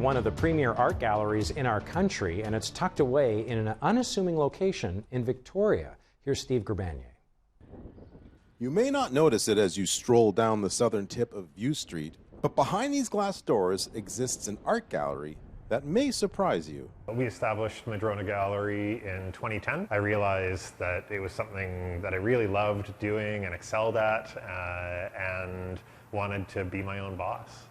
one of the premier art galleries in our country, and it's tucked away in an unassuming location in Victoria. Here's Steve Gerbanier. You may not notice it as you stroll down the southern tip of View Street, but behind these glass doors exists an art gallery that may surprise you. We established Madrona Gallery in 2010. I realized that it was something that I really loved doing and excelled at, and wanted to be my own boss.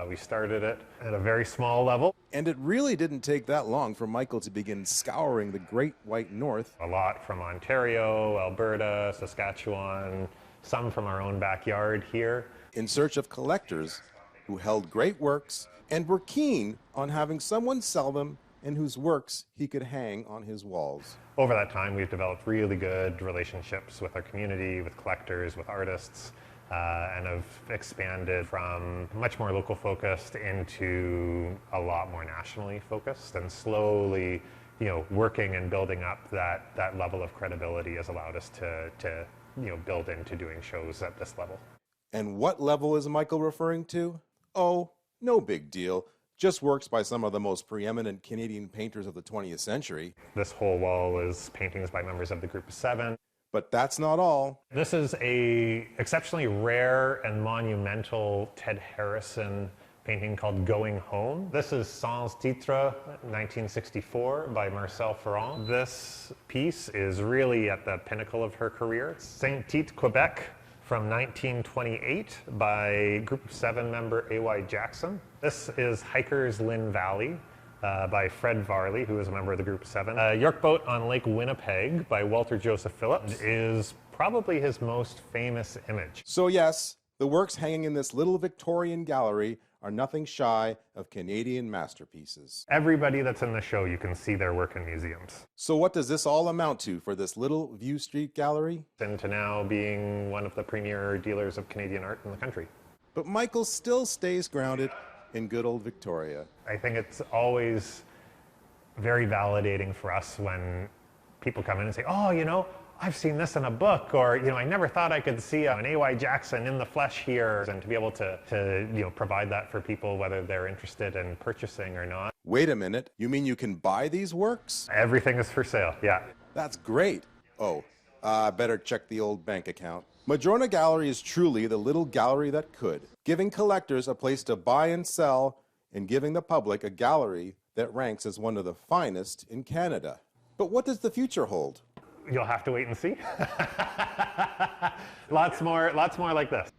We started it at a very small level. And it really didn't take that long for Michael to begin scouring the Great White North. A lot from Ontario, Alberta, Saskatchewan, some from our own backyard here. In search of collectors who held great works and were keen on having someone sell them and whose works he could hang on his walls. Over that time, we've developed really good relationships with our community, with collectors, with artists, and have expanded from much more local focused into a lot more nationally focused, and slowly, working and building up that level of credibility has allowed us to build into doing shows at this level. And what level is Michael referring to? Oh, no big deal. Just works by some of the most preeminent Canadian painters of the 20th century. This whole wall is paintings by members of the Group of Seven. But that's not all. This is a exceptionally rare and monumental Ted Harrison painting called Going Home. This is Sans Titre, 1964, by Marcel Ferrand. This piece is really at the pinnacle of her career. Saint-Tite, Quebec, from 1928 by Group of Seven member A.Y. Jackson. This is Hikers Lynn Valley by Fred Varley, who is a member of the Group of Seven. York Boat on Lake Winnipeg by Walter Joseph Phillips is probably his most famous image. So yes, the works hanging in this little Victorian gallery are nothing shy of Canadian masterpieces. Everybody that's in the show, you can see their work in museums. So what does this all amount to for this little View Street gallery? And to now being one of the premier dealers of Canadian art in the country. But Michael still stays grounded in good old Victoria. I think it's always very validating for us when people come in and say, oh, I've seen this in a book, or, I never thought I could see an A.Y. Jackson in the flesh here, and to be able to provide that for people, whether they're interested in purchasing or not. Wait a minute, you mean you can buy these works? Everything is for sale, yeah. That's great. Oh, better check the old bank account. Madrona Gallery is truly the little gallery that could, giving collectors a place to buy and sell, and giving the public a gallery that ranks as one of the finest in Canada. But what does the future hold? You'll have to wait and see. Lots more like this.